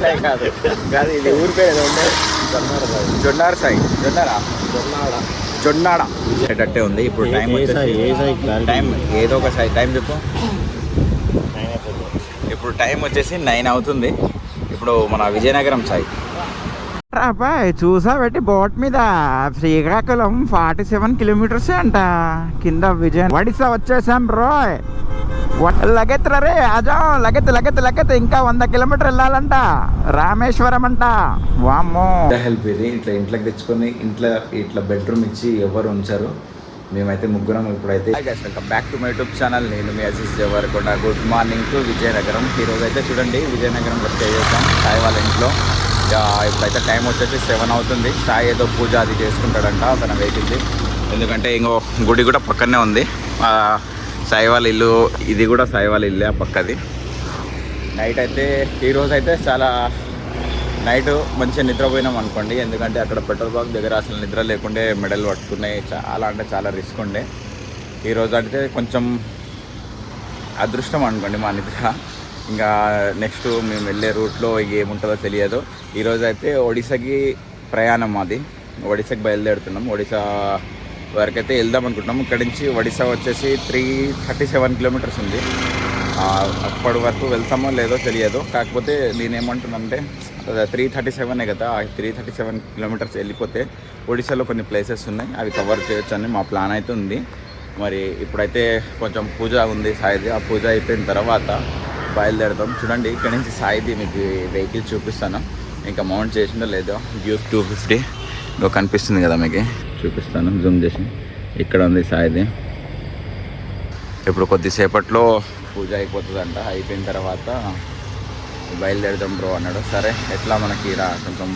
సాయి కాదు కాదు, ఇది ఊరి పేరు ఏదో ఉండే. జొన్నాడ సాయి, జొన్నాడ అట్టే ఉంది. ఇప్పుడు టైం టైం ఏదో ఒక సాయి టైం చెప్పు. ఇప్పుడు టైం వచ్చేసి 9 అవుతుంది. ఇప్పుడు మన విజయనగరం సాయి అబ్బాయి చూసా పెట్టి బోట్ మీద శ్రీకాకుళం 47 కిలోమీటర్స్ అంట. కింద ఒడిశా వచ్చేసాం రోయ్. లగెత్ రే అజా లగెత్ ఇంకా 100 కిలోమీటర్ వెళ్ళాలంట. రామేశ్వరం అంట. వామ్మో హెల్ప్ ఇది. ఇట్లా ఇంట్లోకి తెచ్చుకొని ఇట్లా బెడ్రూమ్ ఇచ్చి ఎవరు ఉంచారు. మేమైతే ముగ్గురం ఇప్పుడైతే welcome back to my YouTube channel. నేను మీ Aziz Devarakonda. Good morning to Vizianagaram. ఈరోజు అయితే చూడండి విజయనగరంలో స్టే చేస్తాం సాయి వాళ్ళ ఇంట్లో. ఇప్పుడైతే టైం వచ్చేసి 7 అవుతుంది. సాయి ఏదో పూజ అది చేసుకుంటాడంట తన వెహికల్ది. ఎందుకంటే ఇంకో గుడి కూడా పక్కనే ఉంది. సాయి వాళ్ళ ఇల్లు ఇది కూడా సాయి వాళ్ళ ఇల్లే ఆ పక్కది. నైట్ అయితే ఈరోజు అయితే చాలా నైట్ మంచిగా నిద్రపోయినాం అనుకోండి. ఎందుకంటే అక్కడ పెట్రోల్ బంక్ దగ్గర అసలు నిద్ర లేకుండే మెడల్ పట్టుకున్నాయి. చాలా అంటే చాలా రిస్క్ ఉండే. ఈరోజు అంటే కొంచెం అదృష్టం అనుకోండి మా నిద్ర. ఇంకా నెక్స్ట్ మేము వెళ్ళే రూట్లో ఏముంటుందో తెలియదు. ఈరోజు అయితే ఒడిశాకి ప్రయాణం మాది. ఒడిశాకి బయలుదేరుతున్నాం. ఒడిశా వరకైతే వెళ్దాం అనుకుంటున్నాం. ఇక్కడి నుంచి ఒడిశా వచ్చేసి 337 కిలోమీటర్స్ ఉంది. అప్పటి వరకు వెళ్తామో లేదో తెలియదు. కాకపోతే నేనేమంటున్నానంటే 337 కదా, 337 కిలోమీటర్స్ వెళ్ళిపోతే ఒడిశాలో కొన్ని ప్లేసెస్ ఉన్నాయి, అవి కవర్ చేయొచ్చు అని మా ప్లాన్ అయితే ఉంది. మరి ఇప్పుడైతే కొంచెం పూజ ఉంది సాయిది. ఆ పూజ అయిపోయిన తర్వాత బయలుదేరుతాం. చూడండి ఇక్కడ నుంచి సాయిది మీకు వెహికల్ చూపిస్తాను. ఇంకా మౌంట్ చేసిందో లేదో. డ్యూక్ 250 కనిపిస్తుంది కదా మీకు, చూపిస్తాను జూమ్ చేసి. ఇక్కడ ఉంది సాయిది. ఇప్పుడు కొద్దిసేపట్లో పూజ అయిపోతుందంట. అయిపోయిన తర్వాత బయలుదేరుదాం బ్రో అన్నాడు. సరే ఎట్లా మనకి కొంచెం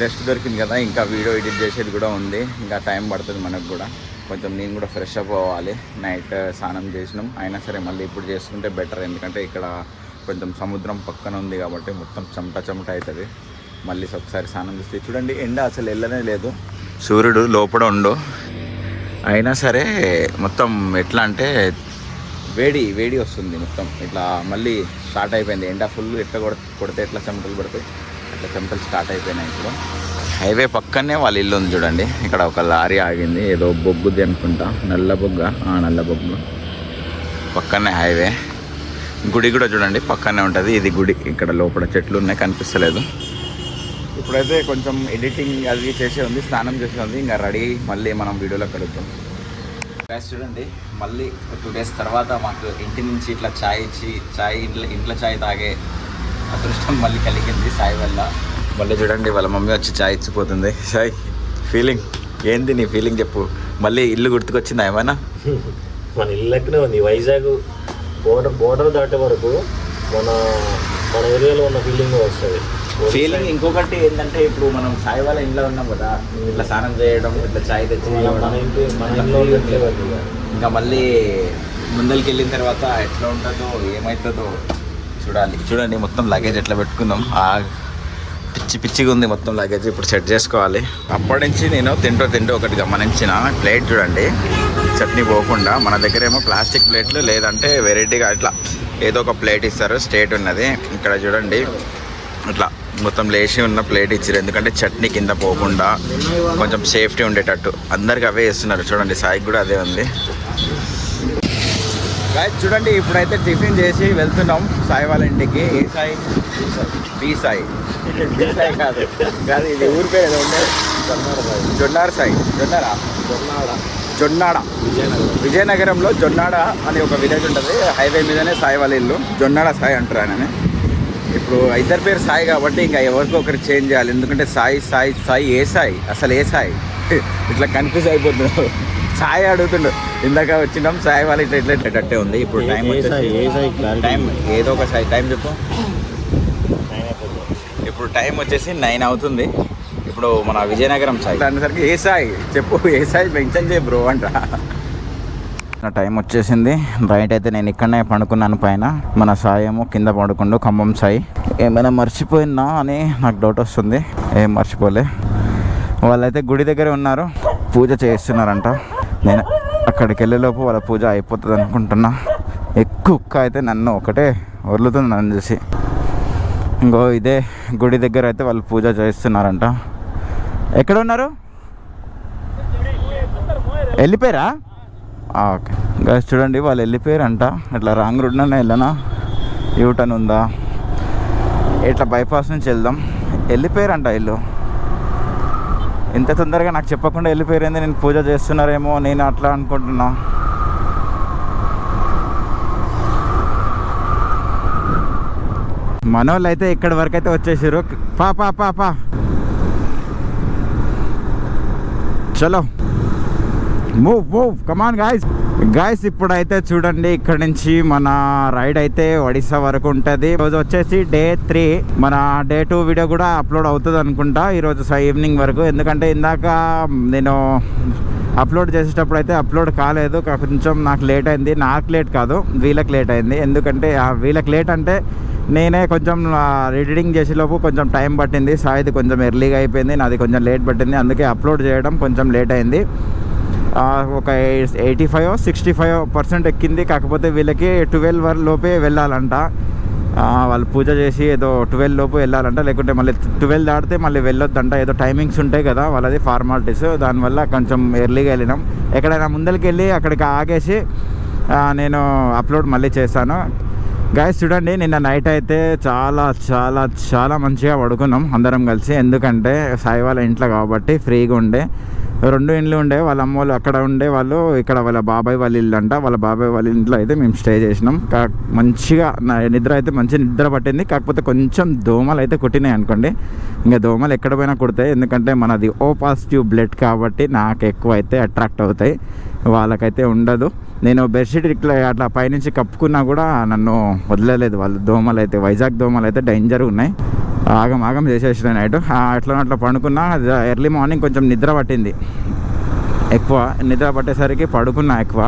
రెస్ట్ దొరికింది కదా, ఇంకా వీడియో ఎడిట్ చేసేది కూడా ఉంది. ఇంకా టైం పడుతుంది మనకు కూడా. కొంచెం నేను కూడా ఫ్రెష్ అప్ అవ్వాలి. నైట్ స్నానం చేసినాం. అయినా సరే మళ్ళీ ఇప్పుడు చేసుకుంటే బెటర్. ఎందుకంటే ఇక్కడ కొంచెం సముద్రం పక్కన ఉంది కాబట్టి మొత్తం చెమట అవుతుంది. మళ్ళీ ఒకసారి స్నానం చేస్తే చూడండి ఎండ అసలు వెళ్ళనే లేదు. సూర్యుడు లోపల ఉండు. అయినా సరే మొత్తం ఎట్లా అంటే వేడి వస్తుంది మొత్తం. ఇట్లా మళ్ళీ స్టార్ట్ అయిపోయింది ఎండ ఫుల్. ఎట్లా కొడితే ఎట్లా చెమటలు పడితే అట్లా చెమటలు స్టార్ట్ అయిపోయినాయి. ఇప్పుడు హైవే పక్కనే వాళ్ళ ఇల్లు ఉంది చూడండి. ఇక్కడ ఒక లారీ ఆగింది, ఏదో బొగ్గుది అనుకుంటా, నల్ల బొగ్గు పక్కనే హైవే. గుడి కూడా చూడండి పక్కనే ఉంటుంది. ఇది గుడి. ఇక్కడ లోపల చెట్లు ఉన్నాయి, కనిపిస్తలేదు. ఇప్పుడైతే కొంచెం ఎడిటింగ్ అది చేసే ఉంది, స్నానం చేసే ఉంది. ఇంకా రెడీ మళ్ళీ మనం వీడియోలో కలుగుతాం. చూడండి మళ్ళీ 2 days తర్వాత మాకు ఇంటి నుంచి ఇట్లా చాయ్ ఇంట్లో చాయ్ తాగే అదృష్టం మళ్ళీ కలిగింది సాయి వల్ల. మళ్ళీ చూడండి వాళ్ళ మమ్మీ వచ్చి చాయ్ ఇచ్చిపోతుంది. సాయి ఫీలింగ్ ఏంది? నీ ఫీలింగ్ చెప్పు. మళ్ళీ ఇల్లు గుర్తుకొచ్చిందా ఏమైనా? మన ఇల్లు ఎక్కడే ఉంది. వైజాగ్ బోర్డర్ దాటే వరకు మన ఏరియాలో ఉన్న ఫీలింగ్ వస్తుంది. ఫీలింగ్ ఇంకొకటి ఏంటంటే ఇప్పుడు మనం సాయి వాళ్ళ ఇంట్లో ఉన్నాం కదా, ఇట్లా స్నానం చేయడం, ఇట్లా చాయ్ తెచ్చి ఇంకా మళ్ళీ ముందరికి వెళ్ళిన తర్వాత ఎట్లా ఉంటుందో ఏమవుతుందో చూడండి. మొత్తం లగేజ్ ఎట్లా పెట్టుకుందాం. పిచ్చిగా ఉంది మొత్తం లగేజ్. ఇప్పుడు సెట్ చేసుకోవాలి. అప్పటి నుంచి నేను తింటూ ఒకటి గమనించిన ప్లేట్ చూడండి, చట్నీ పోకుండా. మన దగ్గర ఏమో ప్లాస్టిక్ ప్లేట్లు, లేదంటే వెరైటీగా ఇట్లా ఏదో ఒక ప్లేట్ ఇస్తారు, స్ట్రేట్ ఉన్నది. ఇక్కడ చూడండి ఇట్లా మొత్తం లేచి ఉన్న ప్లేట్ ఇచ్చారు. ఎందుకంటే చట్నీ కింద పోకుండా కొంచెం సేఫ్టీ ఉండేటట్టు. అందరికి అవే ఇస్తున్నారు. చూడండి సాయికి కూడా అదే ఉంది. చూడండి ఇప్పుడైతే టిఫిన్ చేసి వెళ్తున్నాం సాయి వాళ్ళ ఇంటికి. ఏ సాయి? బి సాయి కాదు, ఇది ఊరి పేరు ఏదో ఉండే. జొన్నాడ సాయి, జొన్నాడ విజయనగరంలో జొన్నాడ అని ఒక విలేజ్ ఉంటుంది. హైవే మీదనే సాయి వాళ్ళ ఇల్లు. జొన్నాడ సాయి అంటారు ఆయన. ఇప్పుడు ఇద్దరు పేరు సాయి కాబట్టి ఇంకా ఎవరికో ఒకరికి చేంజ్ చేయాలి. ఎందుకంటే సాయి ఏ సాయి అసలు ఏ సాయి ఇట్లా కన్ఫ్యూజ్ అయిపోతున్నాడు. సాయి అడుగుతుండు. ఇందాక వచ్చినాం సాయి వాళ్ళు ఇట్లా ఉంది. ఇప్పుడు టైం ఏదో ఒక సాయి టైం చెప్పు. ఇప్పుడు టైం వచ్చేసి 9 అవుతుంది. ఇప్పుడు మన విజయనగరం సాయి అనేసరికి ఏ సాయి చెప్పు, ఏ సాయి మెన్షన్ చేయ బ్రో అంట. నా టైం వచ్చేసింది. రైట్ అయితే నేను ఇక్కడనే పండుకున్నాను పైన. మన సాయి ఏమో కింద పడుకుండు. ఖమ్మం సాయి. ఏమైనా మర్చిపోయినా అని నాకు డౌట్ వస్తుంది. ఏం మర్చిపోలే. వాళ్ళైతే గుడి దగ్గర ఉన్నారు, పూజ చేస్తున్నారంట. నేను అక్కడికి వెళ్ళేలోపు వాళ్ళ పూజ అయిపోతుంది అనుకుంటున్నా. కుక్క అయితే నన్ను ఒకటే వదులుతుంది నన్ను చూసి. ఇంకో ఇదే గుడి దగ్గర అయితే వాళ్ళు పూజ చేస్తున్నారంట. ఎక్కడ ఉన్నారు? వెళ్ళిపోయారా? ఓకే గైస్ చూడండి వాళ్ళు వెళ్ళిపోయారంట. ఇట్లా రాంగ్ రూట్లోనే వెళ్ళనా, యూటర్న్ ఉందా, ఇట్లా బైపాస్ నుంచి వెళ్దాం. వెళ్ళిపోయారంట వీళ్ళు. ఇంత తొందరగా నాకు చెప్పకుండా వెళ్ళిపోయారేంది, నేను పూజ చేస్తున్నారేమో నేను అట్లా అనుకుంటున్నా. మనోళ్ళు అయితే ఇక్కడి వరకు అయితే వచ్చేసారు. పా పా పా పా చలో మూవ్ మూవ్ కమాన్ గాయస్ ఇప్పుడైతే చూడండి ఇక్కడ నుంచి మన రైడ్ అయితే ఒడిశా వరకు ఉంటుంది. ఈరోజు వచ్చేసి డే 3. మన డే 2 వీడియో కూడా అప్లోడ్ అవుతుంది అనుకుంటా ఈరోజు ఈవినింగ్ వరకు. ఎందుకంటే ఇందాక నేను అప్లోడ్ చేసేటప్పుడు అయితే అప్లోడ్ కాలేదు, కొంచెం నాకు లేట్ అయింది. నాకు లేట్ కాదు, వీళ్ళకి లేట్ అయింది. ఎందుకంటే వీళ్ళకి లేట్ అంటే నేనే కొంచెం ఎడిటింగ్ చేసేలోపు కొంచెం టైం పట్టింది. సాయిది కొంచెం ఎర్లీగా అయిపోయింది, నాది కొంచెం లేట్ పట్టింది. అందుకే అప్లోడ్ చేయడం కొంచెం లేట్ అయింది. ఒక 85-65% ఎక్కింది. కాకపోతే వీళ్ళకి 12 లోపే వెళ్ళాలంట. వాళ్ళు పూజ చేసి ఏదో 12 లోపు వెళ్ళాలంట, లేకుంటే మళ్ళీ 12 దాటితే మళ్ళీ వెళ్ళొద్దంట. ఏదో టైమింగ్స్ ఉంటాయి కదా వాళ్ళది, ఫార్మాలిటీస్. దానివల్ల కొంచెం ఎర్లీగా వెళ్ళినాం. ఎక్కడైనా ముందరికి వెళ్ళి అక్కడికి ఆగేసి నేను అప్లోడ్ మళ్ళీ చేశాను. గాయస్ చూడండి నిన్న నైట్ అయితే చాలా చాలా చాలా మంచిగా పడుకున్నాం అందరం కలిసి. ఎందుకంటే సాయి వాళ్ళ ఇంట్లో కాబట్టి ఫ్రీగా ఉండే. 2 ఇండ్లు ఉండే, వాళ్ళ అమ్మ వాళ్ళు అక్కడ ఉండే, వాళ్ళు ఇక్కడ వాళ్ళ బాబాయ్ వాళ్ళ ఇల్లు అంట. వాళ్ళ బాబాయ్ వాళ్ళ ఇంట్లో అయితే మేము స్టే చేసినాం. మంచిగా నిద్ర అయితే మంచి నిద్ర పట్టింది. కాకపోతే కొంచెం దోమలు అయితే కుట్టినాయి అనుకోండి. ఇంకా దోమలు ఎక్కడ పోయినా కుడతాయి, ఎందుకంటే మనది O పాజిటివ్ బ్లడ్ కాబట్టి నాకు ఎక్కువ అయితే అట్రాక్ట్ అవుతాయి, వాళ్ళకైతే ఉండదు. నేను బెడ్షీట్ ఇట్లా అట్లా పైనుంచి కప్పుకున్నా కూడా నన్ను వదిలేదు వాళ్ళు. దోమలు అయితే వైజాగ్ దోమలు అయితే డేంజర్ ఉన్నాయి. ఆగం చేసేసిన నైట్ అట్లా పడుకున్నా. ఎర్లీ మార్నింగ్ కొంచెం నిద్ర పట్టింది ఎక్కువ. నిద్ర పట్టేసరికి పడుకున్నా ఎక్కువ.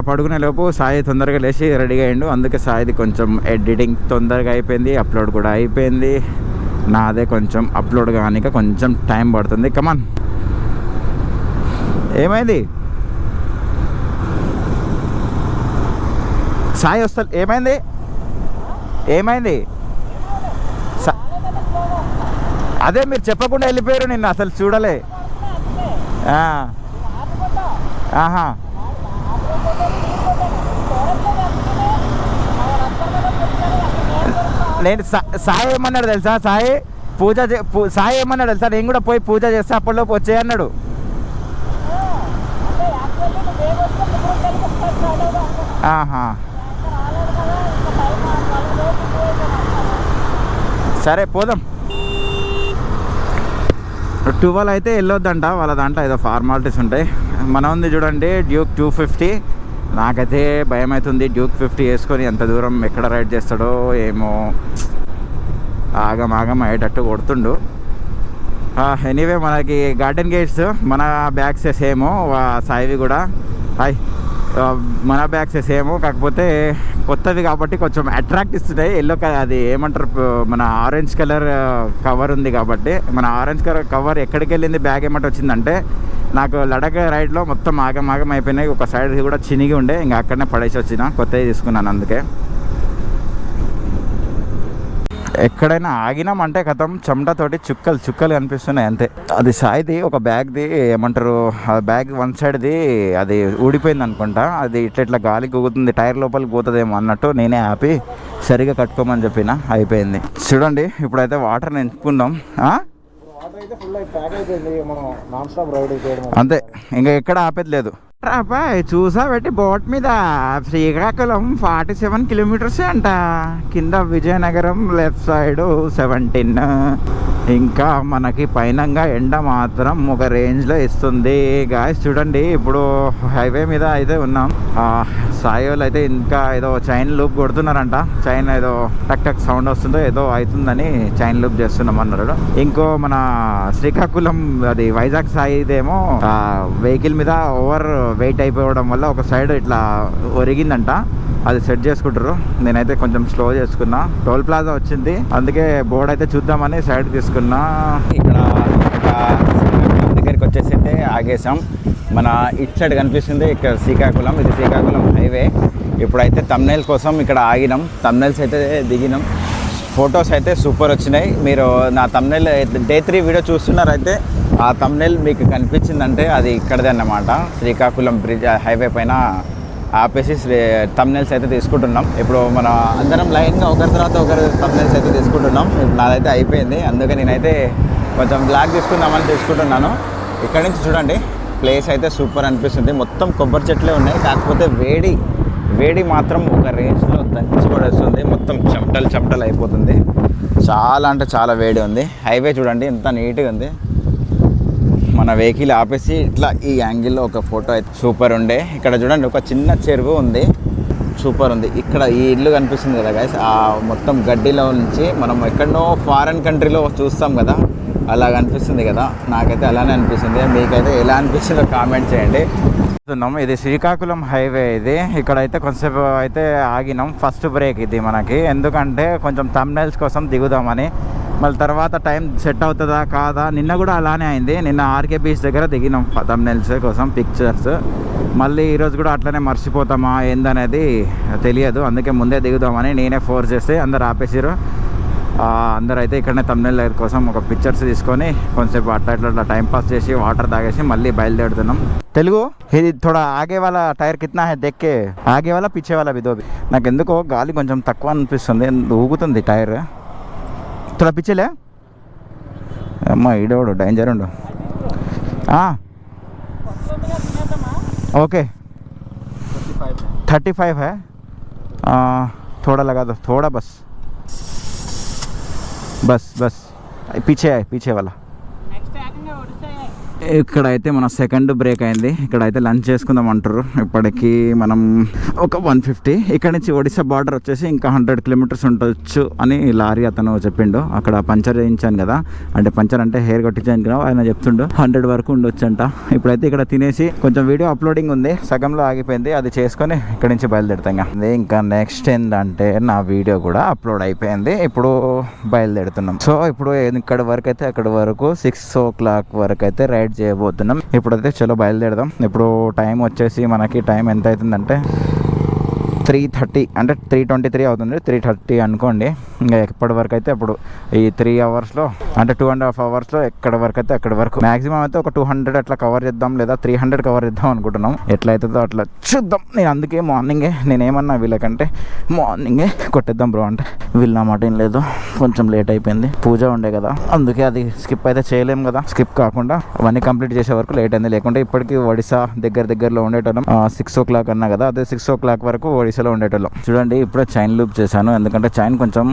పడుకునే లోపు సాయి తొందరగా లేచి రెడీగా అయ్యిండు. అందుకే సాయిది కొంచెం ఎడిటింగ్ తొందరగా అయిపోయింది, అప్లోడ్ కూడా అయిపోయింది. నాదే కొంచెం అప్లోడ్ కానీ కొంచెం టైం పడుతుంది. కమాన్ ఏమైంది సాయి వస్తా? ఏమైంది అదే మీరు చెప్పకుండా వెళ్ళిపోయారు, నిన్ను అసలు చూడలే. ఆహా నేను సాయి ఏమన్నాడు తెలుసా? సాయి ఏమన్నాడు తెలుసా? నేను కూడా పోయి పూజ చేస్తే అప్పటిలోపు వచ్చేయన్నాడు. ఆహా సరే పోదాం. 12 అయితే వెళ్ళొద్దంట వాళ్ళ దాంట్లో, ఏదో ఫార్మాలిటీస్ ఉంటాయి. మన ఉంది చూడండి డ్యూక్ 250. నాకైతే భయం అవుతుంది డ్యూక్ 50 వేసుకొని ఎంత దూరం ఎక్కడ రైడ్ చేస్తాడో ఏమో. ఆగం అయ్యేటట్టు కొడుతుండు. ఎనీవే మనకి గార్డెన్ గేట్స్ మన బ్యాగ్స్ సేమ్, సాయివి కూడా మన బ్యాగ్స్ సేమ్. కాకపోతే కొత్తవి కాబట్టి కొంచెం అట్రాక్ట్ ఇస్తున్నాయి. ఎల్లో అది ఏమంటారు, మన ఆరెంజ్ కలర్ కవర్ ఉంది కాబట్టి. మన ఆరెంజ్ కలర్ కవర్ ఎక్కడికి వెళ్ళింది బ్యాగ్ ఏమంటే వచ్చిందంటే, నాకు లడఖ్ రైడ్లో మొత్తం ఆగం అయిపోయినాయి. ఒక సైడ్ కూడా చినిగి ఉండే, ఇంకా అక్కడనే పడేసి వచ్చిన, కొత్తవి తీసుకున్నాను. అందుకే ఎక్కడైనా ఆగినామంటే కథం చెమటతోటి చుక్కలు కనిపిస్తున్నాయి అంతే. అది సాయిది ఒక బ్యాగ్ది ఏమంటారు, ఆ బ్యాగ్ వన్ సైడ్ది అది ఊడిపోయింది అనుకుంటా. అది ఇట్లా గాలి కూగుతుంది, టైర్ లోపలికి పోతుందేమో అన్నట్టు నేనే ఆపి సరిగా కట్టుకోమని చెప్పిన, అయిపోయింది. చూడండి ఇప్పుడైతే వాటర్ నింపుకున్నాం. అంతే, ఇంకా ఎక్కడ ఆపేది లేదు. అబ్బాయి చూసా పెట్టి బోట్ మీద శ్రీకాకుళం 47 కిలోమీటర్స్ అంట. కింద విజయనగరం లెఫ్ట్ సైడ్ 17. ఇంకా మనకి పైనంగా ఎండ మాత్రం ఒక రేంజ్లో ఇస్తుంది. గాయస్ చూడండి ఇప్పుడు హైవే మీద అయితే ఉన్నాం. సాయి వాళ్ళు అయితే ఇంకా ఏదో చైన్ లూప్ కొడుతున్నారంట. చైన్ ఏదో టక్ సౌండ్ వస్తుందో ఏదో అవుతుందని చైన్ లూప్ చేస్తున్నాం అన్నారు. ఇంకో మన శ్రీకాకుళం అది వైజాగ్ సాయిదేమో వెహికల్ మీద ఓవర్ వెయిట్ అయిపోవడం వల్ల ఒక సైడ్ ఇట్లా ఒరిగిందంట. అది సెట్ చేసుకుంటారు. నేనైతే కొంచెం స్లో చేసుకున్నా. టోల్ ప్లాజా వచ్చింది, అందుకే బోర్డు అయితే చూద్దామని సైడ్ తీసుకున్నా. ఇక్కడ దగ్గరికి వచ్చేసి అయితే ఆగేసాం. మన ఇటు సైడ్ కనిపిస్తుంది ఇక్కడ శ్రీకాకుళం, ఇది శ్రీకాకుళం హైవే. ఇప్పుడైతే థంబ్నెయిల్ కోసం ఇక్కడ ఆగినాం. థంబ్నెయిల్స్ అయితే దిగినాం. ఫొటోస్ అయితే సూపర్ వచ్చినాయి. మీరు నా థంబ్నెయిల్ డే 3 వీడియో చూస్తున్నారైతే ఆ థంబ్నెయిల్ మీకు కనిపించిందంటే అది ఇక్కడదే అన్నమాట. శ్రీకాకుళం బ్రిడ్జ్ హైవే పైన ఆపేసి థంబ్నెయిల్స్ అయితే తీసుకుంటున్నాం. ఇప్పుడు మన అందరం లైన్గా ఒకరి తర్వాత ఒకరు థంబ్నెయిల్స్ అయితే తీసుకుంటున్నాం. ఇప్పుడు నాదైతే అయిపోయింది, అందుకే నేనైతే కొంచెం బ్లాక్ తీసుకుందామని తీసుకుంటున్నాను. ఇక్కడ నుంచి చూడండి, ప్లేస్ అయితే సూపర్ అనిపిస్తుంది. మొత్తం కొబ్బరి చెట్లే ఉన్నాయి, కాకపోతే వేడి మాత్రం ఒక రేంజ్లో దంచి పడేస్తుంది. మొత్తం చెమటలు అయిపోతుంది. చాలా అంటే చాలా వేడి ఉంది. హైవే చూడండి ఎంత నీట్గా ఉంది. మన వెహికల్ ఆపేసి ఇట్లా ఈ యాంగిల్లో ఒక ఫోటో అయితే సూపర్ ఉండే. ఇక్కడ చూడండి ఒక చిన్న చెరువు ఉంది, సూపర్ ఉంది. ఇక్కడ ఈ ఇల్లు కనిపిస్తుంది కదా గైస్, ఆ మొత్తం గడ్డిలో నుంచి మనం ఎక్కడనో ఫారెన్ కంట్రీలో చూస్తాం కదా, అలా అనిపిస్తుంది కదా. నాకైతే అలానే అనిపిస్తుంది. మీకైతే ఎలా అనిపిస్తుందో కామెంట్ చేయండి. ఇది శ్రీకాకుళం హైవే. ఇది ఇక్కడైతే కొంచెంసేపు అయితే ఆగినాం. ఫస్ట్ బ్రేక్ ఇది మనకి, ఎందుకంటే కొంచెం థంబ్నెయిల్స్ కోసం దిగుదామని. మళ్ళీ తర్వాత టైం సెట్ అవుతుందా కాదా, నిన్న కూడా అలానే అయింది. నిన్న ఆర్కే బీచ్ దగ్గర దిగినాం థంబ్నెయిల్స్ కోసం పిక్చర్స్. మళ్ళీ ఈరోజు కూడా అట్లనే మర్చిపోతామా ఏందనేది తెలియదు, అందుకే ముందే దిగుదామని నేనే ఫోర్స్ చేస్తే అందరు ఆపేసారు. అందరూ అయితే ఇక్కడనే థంబ్నెయిల్ కోసం ఒక పిక్చర్స్ తీసుకొని కొంచెంసేపు అట్లా టైం పాస్ చేసి వాటర్ తాగేసి మళ్ళీ బయలుదేరుతున్నాం. తెలుగు ఇది థోడా ఆగే వాళ్ళ టైర్ కిतना है देख के ఆగే వాళ్ళ పిచ్చే వాళ్ళ విధోబి. నాకు ఎందుకో గాలి కొంచెం తక్కువ అనిపిస్తుంది, ఊగుతుంది టైర్. థోడా పిచ్చేలే అమ్మ, ఈడోడు డేంజర్ ఉండు. ఓకే 35 है, थोड़ा लगा दो, थोड़ा बस పీछే వాళ్ళ. ఇక్కడైతే మన సెకండ్ బ్రేక్ అయింది. ఇక్కడైతే లంచ్ చేసుకుందాం అంటారు. ఇప్పటికి మనం ఒక 150. ఇక్కడ నుంచి ఒడిశా బార్డర్ వచ్చేసి ఇంకా 100 కిలోమీటర్స్ ఉండొచ్చు అని లారీ అతను చెప్పిండు. అక్కడ పంచర్ చేయించాను కదా, అంటే పంచర్ అంటే హెయిర్ కొట్టించాను కదా, ఆయన చెప్తుండు 100 వరకు ఉండొచ్చు అంట. ఇప్పుడైతే ఇక్కడ తినేసి కొంచెం వీడియో అప్లోడింగ్ ఉంది, సగంలో ఆగిపోయింది, అది చేసుకొని ఇక్కడ నుంచి బయలుదేరుతాం. ఇంకా నెక్స్ట్ ఏంటంటే నా వీడియో కూడా అప్లోడ్ అయిపోయింది, ఇప్పుడు బయలుదేరుతున్నాం. సో ఇప్పుడు ఇక్కడ వరకు అయితే అక్కడ వరకు 6 o'clock వరకు అయితే రైడ్ చేయబోతున్నాం. ఇప్పుడైతే చలో బయలుదేరదాం. ఇప్పుడు టైం వచ్చేసి మనకి టైం ఎంత అవుతుందంటే 3:30, అంటే 3:23 అవుతుంది. 3:30 అనుకోండి. ఇంకా ఎప్పటి వరకు అయితే అప్పుడు ఈ 3 అవర్స్లో అంటే 2.5 అవర్స్లో ఎక్కడ వరకు అయితే అక్కడి వరకు మ్యాక్సిమం అయితే ఒక 200 అట్లా కవర్ చేద్దాం, లేదా 300 కవర్ చేద్దాం అనుకుంటున్నాం. ఎట్లా అవుతుందో అట్లా చూద్దాం. నేను అందుకే మార్నింగే నేనేమన్నా వీళ్ళకంటే మార్నింగే కొట్టేద్దాం బ్రో అంటే, వీళ్ళు నా మాట ఏం లేదు, కొంచెం లేట్ అయిపోయింది, పూజ ఉండే కదా, అందుకే అది స్కిప్ అయితే చేయలేం కదా. స్కిప్ కాకుండా అవన్నీ కంప్లీట్ చేసే వరకు లేట్ అయింది. లేకుంటే ఇప్పటికీ ఒడిశా దగ్గరలో ఉండేటోళ్ళం. 6 o'clock అన్నా కదా, అదే 6 o'clock వరకు ఒడిశాలో ఉండేటోళ్ళం. చూడండి ఇప్పుడే చైన్ లూప్ చేశాను, ఎందుకంటే చైన్ కొంచెం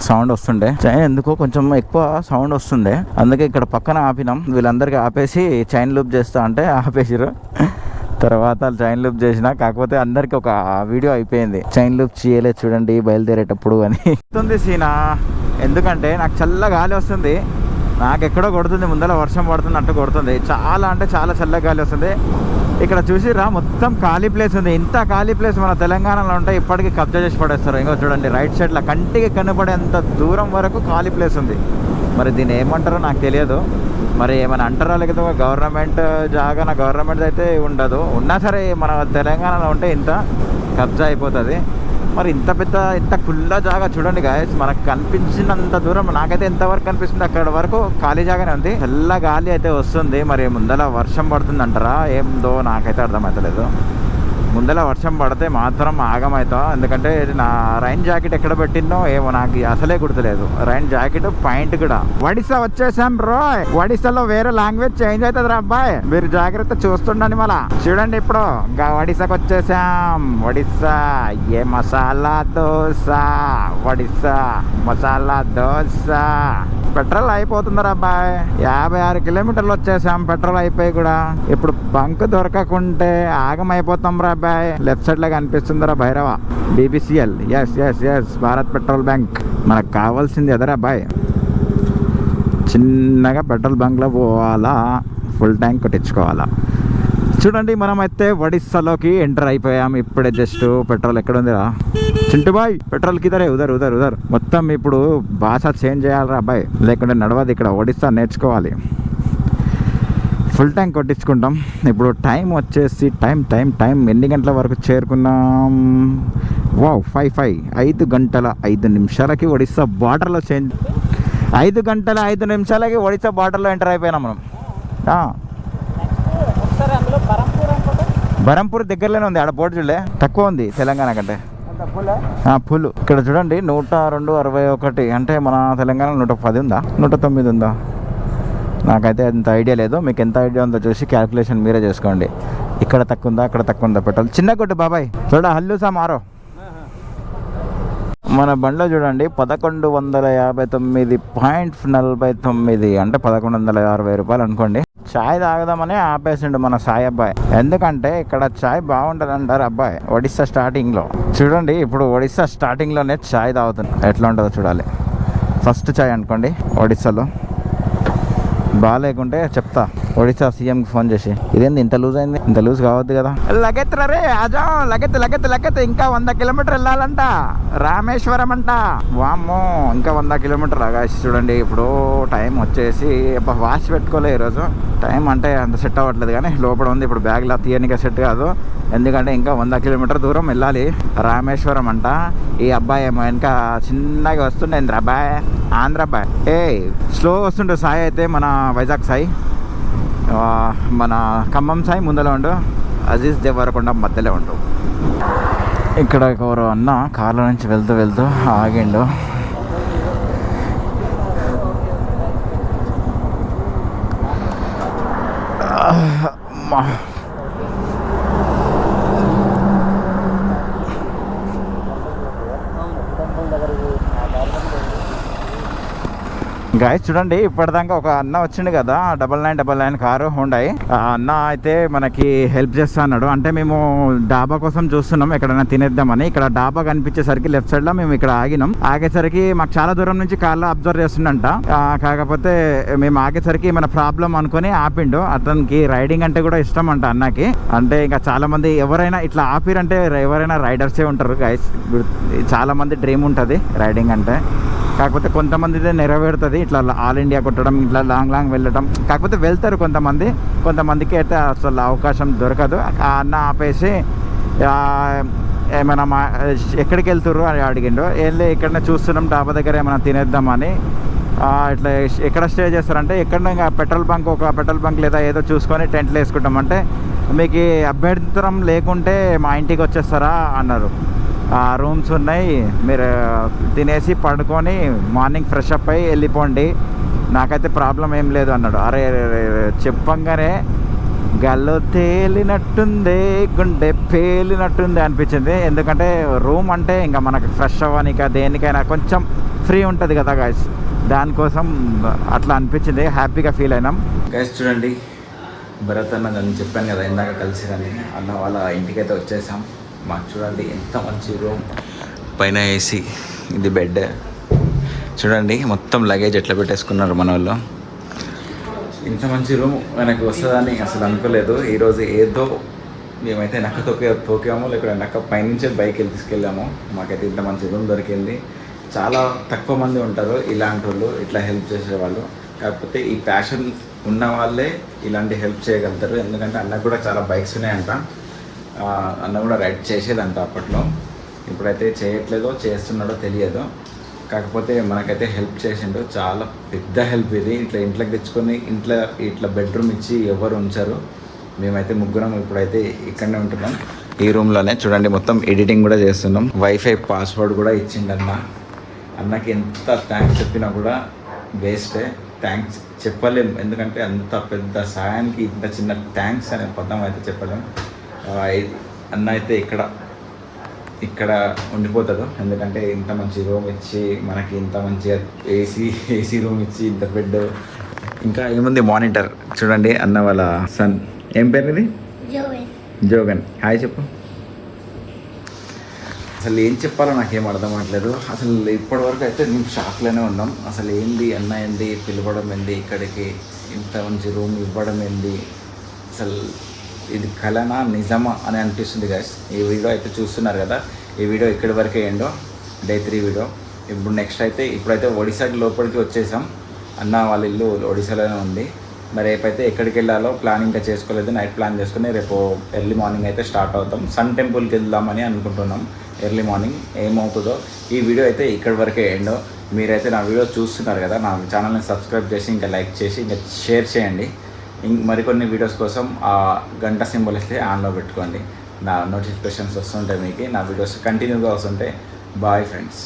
సౌండ్ వస్తుండే, చైన్ ఎందుకో కొంచెం ఎక్కువ సౌండ్ వస్తుండే, అందుకే ఇక్కడ పక్కన ఆపినాం. వీళ్ళందరికీ ఆపేసి చైన్ లూప్ చేస్తా అంటే ఆపేసిరు. తర్వాత చైన్ లూప్ చేసిన, కాకపోతే అందరికి ఒక వీడియో అయిపోయింది చైన్ లూప్ చేయలేదు చూడండి బయలుదేరేటప్పుడు అని. సీనా ఎందుకంటే నాకు చల్ల గాలి వస్తుంది, నాకు ఎక్కడో కొడుతుంది, ముందర వర్షం పడుతున్నట్టు కొడుతుంది. చాలా అంటే చాలా చల్ల గాలి వస్తుంది. ఇక్కడ చూసిరా మొత్తం ఖాళీ ప్లేస్ ఉంది. ఇంత ఖాళీ ప్లేస్ మన తెలంగాణలో ఉంటే ఇప్పటికీ కబ్జా చేసి పడేస్తారు. ఇంకో చూడండి రైట్ సైడ్లో కంటికి కనపడేంత దూరం వరకు ఖాళీ ప్లేస్ ఉంది. మరి దీన్ని ఏమంటారో నాకు తెలియదు, మరి ఏమైనా అంటారా లేకపోతే గవర్నమెంట్ జాగా, గవర్నమెంట్ అయితే ఉండదు, ఉన్నా సరే మన తెలంగాణలో ఉంటే ఇంత కబ్జా అయిపోతుంది. మరి ఇంత ఖుల్లా జాగా చూడండి గాయస్, మనకు కనిపించినంత దూరం నాకైతే ఎంతవరకు కనిపిస్తుంది అక్కడ వరకు ఖాళీ జాగానే ఉంది. చల్ల గాలి అయితే వస్తుంది. మరి ముందర వర్షం పడుతుంది అంటారా ఏందో నాకైతే అర్థమవుతలేదు. ముందర వర్షం పడితే మాత్రం ఆగమవుతా, ఎందుకంటే నా రైన్ జాకెట్ ఎక్కడ పెట్టిందో ఏమో నాకు అసలే గుర్తులేదు. రైన్ జాకెట్ పాయింట్ కూడా. ఒడిశా వచ్చేసాం బ్రో. ఒడిశాలో వేరే లాంగ్వేజ్ చేంజ్ అవుతుంది రా అబ్బాయి, మీరు జాగ్రత్త చూస్తుండండి. మళ్ళా చూడండి ఇప్పుడు ఒడిశాకి వచ్చేసాం. ఒడిశా ఏ మసాలా దోశ, ఒడిశా మసాలా దోశ. పెట్రోల్ అయిపోతుందిరా అబ్బాయి, 56 కిలోమీటర్లు వచ్చేసాం పెట్రోల్ అయిపోయి కూడా. ఇప్పుడు బంక్ దొరకకుంటే ఆగమైపోతాం రా అబ్బాయి. లెఫ్ట్ సైడ్ లాగా అనిపిస్తుందిరా Bhairava BBCL. Yes Bharat petrol bank. మనకు కావాల్సింది ఎదరా అబ్బాయి, చిన్నగా పెట్రోల్ బంక్లో పోవాలా, ఫుల్ ట్యాంక్ కొట్టించుకోవాలా. చూడండి మనమైతే ఒడిశాలోకి ఎంటర్ అయిపోయాం. ఇప్పుడే జస్ట్ పెట్రోల్ ఎక్కడ ఉందిరా చింటు బాయ్, పెట్రోల్ కిదరే ఉదర్. మొత్తం ఇప్పుడు భాష చేంజ్ చేయాలరా అబ్బాయి, లేకుంటే నడవదు. ఇక్కడ ఒడిశా నేర్చుకోవాలి. ఫుల్ ట్యాంక్ కొట్టించుకుంటాం. ఇప్పుడు టైం వచ్చేసి టైం ఎన్ని గంటల వరకు చేరుకున్నాం, వావ్ 5 గంటల 5 నిమిషాలకి ఒడిస్సా బార్డర్లో చేంజ్. 5 గంటల 5 నిమిషాలకి ఒడిస్సా బార్డర్లో ఎంటర్ అయిపోయినాం మనం. బరంపూర్ దగ్గరలోనే ఉంది. ఆడ బోర్డు చూడలే, తక్కువ ఉంది తెలంగాణ కంటే. ఫుల్. ఇక్కడ చూడండి 102.61 అంటే మన తెలంగాణ 110 ఉందా 109 ఉందా నాకైతే అంత ఐడియా లేదు. మీకు ఎంత ఐడియా ఉందో చూసి క్యాల్కులేషన్ మీరే చేసుకోండి. ఇక్కడ తక్కువ ఉందా అక్కడ తక్కువ ఉందా పెట్రోల్. చిన్న కొట్టు బాబాయ్ చూడ హల్లుసా మారో. మన బండ్లో చూడండి 1159.49 అంటే 1160 రూపాయలు అనుకోండి. చాయ్ తాగదామని ఆపేసిండు మన సాయి అబ్బాయి. ఎందుకంటే ఇక్కడ చాయ్ బాగుంటుంది అంటారు అబ్బాయి. ఒడిస్సా స్టార్టింగ్లో చూడండి. ఇప్పుడు ఒడిస్సా స్టార్టింగ్లోనే చాయ్ తాగుతుంది. ఎట్లా ఉంటుందో చూడాలి. ఫస్ట్ చాయ్ అనుకోండి ఒడిస్సాలో. బాగాలేకుంటే చెప్తా ఒడిస్సా సీఎంకి ఫోన్ చేసి, ఇదేంది ఇంత లూజ్ అయింది, ఇంత లూజ్ కావద్దు కదా. లగెత్తురా రే ఆజా, లగెత్తు ఇంకా 100 కిలోమీటర్ వెళ్ళాలంట రామేశ్వరం అంట. వామ్మో ఇంకా 100 కిలోమీటర్ ఆగాసి. చూడండి ఇప్పుడు టైం వచ్చేసి వాచ్ పెట్టుకోలే ఈరోజు. టైం అంటే అంత సెట్ అవ్వట్లేదు కానీ లోపల ఉంది. ఇప్పుడు బ్యాగ్లో తీయనిక సెట్ కాదు, ఎందుకంటే ఇంకా 100 కిలోమీటర్ దూరం వెళ్ళాలి. రామేశ్వరం అంట. ఈ అబ్బాయి ఏమో ఇంకా చిన్నగా వస్తుండే అబ్బాయి, ఆంధ్ర అబ్బాయి. స్లో వస్తుండే సాయి అయితే మన వైజాగ్ సాయి, మన ఖమ్మం సాయి ముందర ఉండు, అజీజ్ దేవరకొండ మధ్యలో ఉండు. ఇక్కడ ఎవరో అన్న కార్ల నుంచి వెళ్తూ ఆగిండు. గాయస్ చూడండి, ఇప్పటిదాకా ఒక అన్న వచ్చిండు కదా 9999 కారు హోండాయి. ఆ అన్న అయితే మనకి హెల్ప్ చేస్తా అన్నాడు. అంటే మేము డాబా కోసం చూస్తున్నాం ఎక్కడైనా తినేద్దామని. ఇక్కడ డాబా కనిపించేసరికి లెఫ్ట్ సైడ్ లో మేము ఇక్కడ ఆగినాం. ఆగేసరికి మాకు చాలా దూరం నుంచి కార్లో అబ్జర్వ్ చేస్తుండంట. కాకపోతే మేము ఆగేసరికి మన ప్రాబ్లం అనుకుని ఆపిండు. అతనికి రైడింగ్ అంటే కూడా ఇష్టం అంట అన్నకి. అంటే ఇంకా చాలా మంది ఎవరైనా ఇట్లా ఆపిరంటే ఎవరైనా రైడర్సే ఉంటారు గైస్. చాలా మంది డ్రీమ్ ఉంటుంది రైడింగ్ అంటే. కాకపోతే కొంతమంది నెరవేరుతుంది ఇట్లా ఆల్ ఇండియా కొట్టడం, ఇట్లా లాంగ్ వెళ్ళడం. కాకపోతే వెళ్తారు కొంతమందికి అయితే అసలు అవకాశం దొరకదు. ఆ అన్న ఆపేసి ఏమైనా ఎక్కడికి వెళ్తుర్రు అని అడిగిండు. వెళ్ళి ఇక్కడనే చూస్తున్నాం డాబా దగ్గర ఏమైనా తినేద్దామని. ఇట్లా ఎక్కడ స్టే చేస్తారంటే ఎక్కడ ఇంకా పెట్రోల్ బంక్ లేదా ఏదో చూసుకొని టెంట్లు వేసుకుంటాం. అంటే మీకు అభ్యర్థరం లేకుంటే మా ఇంటికి వచ్చేస్తారా అన్నారు. రూమ్స్ ఉన్నాయి, మీరు తినేసి పడుకొని మార్నింగ్ ఫ్రెష్ అప్ అయ్యి వెళ్ళిపోండి, నాకైతే ప్రాబ్లం ఏం లేదు అన్నాడు. అరే చెప్పంగానే గల్లు తేలినట్టుంది, గుండె పేలినట్టుంది అనిపించింది. ఎందుకంటే రూమ్ అంటే ఇంకా మనకి ఫ్రెష్ అవ్వనిక దేనికైనా కొంచెం ఫ్రీ ఉంటుంది కదా గైస్, దానికోసం అట్లా అనిపించింది. హ్యాపీగా ఫీల్ అయినాం గైస్. చూడండి భరత్ అన్న నేను చెప్పాను కదా ఇందాక కలిసిరని, అన్న వాళ్ళ ఇంటికైతే వచ్చేసాం. మాకు చూడండి ఎంత మంచి రూమ్, పైన ఏసీ, ఇది బెడ్. చూడండి మొత్తం లగేజ్ ఎట్లా పెట్టేసుకున్నారు మన వాళ్ళు. ఇంత మంచి రూమ్ మనకు వస్తుందని అసలు అనుకోలేదు. ఈరోజు ఏదో మేమైతే నక్క తోకాము, లేకపోతే నక్క పైనుంచే బైక్ వెళ్ళి తీసుకెళ్ళాము. మాకైతే ఇంత మంచి రూమ్ దొరికింది. చాలా తక్కువ మంది ఉంటారు ఇలాంటి వాళ్ళు, ఇట్లా హెల్ప్ చేసేవాళ్ళు. కాకపోతే ఈ ప్యాషన్ ఉన్న వాళ్ళే ఇలాంటి హెల్ప్ చేయగలుగుతారు. ఎందుకంటే అన్నకు కూడా చాలా బైక్స్ ఉన్నాయంట. అన్న కూడా రైడ్ చేసేదంట అప్పట్లో. ఇప్పుడైతే చేయట్లేదో చేస్తున్నాడో తెలియదు. కాకపోతే మనకైతే హెల్ప్ చేసిండు, చాలా పెద్ద హెల్ప్ ఇది. ఇంట్లోకి తెచ్చుకొని ఇట్లా బెడ్రూమ్ ఇచ్చి ఎవరు ఉంచారు. మేమైతే ముగ్గురం ఇప్పుడైతే ఇక్కడనే ఉంటున్నాం ఈ రూమ్లోనే. చూడండి మొత్తం ఎడిటింగ్ కూడా చేస్తున్నాం. వైఫై పాస్వర్డ్ కూడా ఇచ్చిండు అన్న. అన్నకి ఎంత థ్యాంక్స్ చెప్పినా కూడా వేస్టే. థ్యాంక్స్ చెప్పలేం, ఎందుకంటే అంత పెద్ద సాయానికి ఇంత చిన్న థ్యాంక్స్ అనే పదం అయితే చెప్పలేం. అన్న అయితే ఇక్కడ ఉండిపోతాడు. ఎందుకంటే ఇంత మంచి రూమ్ ఇచ్చి మనకి ఇంత మంచిగా ఏసీ రూమ్ ఇచ్చి ఇంత బెడ్, ఇంకా ఏముంది మానిటర్. చూడండి అన్న వాళ్ళ సన్, ఏం పేరు ఇది? జోగన్. హాయ్ చెప్పు. అసలు ఏం చెప్పాలో నాకేం అర్థం అవ్వట్లేదు. అసలు ఇప్పటివరకు అయితే మేము షాక్లోనే ఉన్నాం. అసలు ఏంది అన్న, ఏంది పిలవడం, ఏంది ఇక్కడికి ఇంత మంచి రూమ్ ఇవ్వడం, ఏంది అసలు ఇది కలనా నిజమా అని అనిపిస్తుంది గైస్. ఈ వీడియో అయితే చూస్తున్నారు కదా, ఈ వీడియో ఇక్కడి వరకే ఏండో డే 3 వీడియో. ఇప్పుడు నెక్స్ట్ అయితే ఇప్పుడైతే ఒడిశాకి లోపలికి వచ్చేసాం. అన్న వాళ్ళ ఇల్లు ఒడిశాలోనే ఉంది. మరి రేపైతే ఎక్కడికి వెళ్ళాలో ప్లాన్ ఇంకా చేసుకోలేదు. నైట్ ప్లాన్ చేసుకుని రేపు ఎర్లీ మార్నింగ్ అయితే స్టార్ట్ అవుతాం. సన్ టెంపుల్కి వెళ్దామని అనుకుంటున్నాం ఎర్లీ మార్నింగ్. ఏమవుతుందో ఈ వీడియో అయితే ఇక్కడి వరకే ఎండో. మీరైతే నా వీడియో చూస్తున్నారు కదా, నా ఛానల్ని సబ్స్క్రైబ్ చేసి ఇంకా లైక్ చేసి ఇంకా షేర్ చేయండి. మరికొన్ని వీడియోస్ కోసం ఆ గంట సింబల్ ఇస్తే ఆన్లో పెట్టుకోండి. నా నోటిఫికేషన్స్ వస్తుంటాయి, మీకు నా వీడియోస్ కంటిన్యూగా వస్తుంటాయి. Bye friends.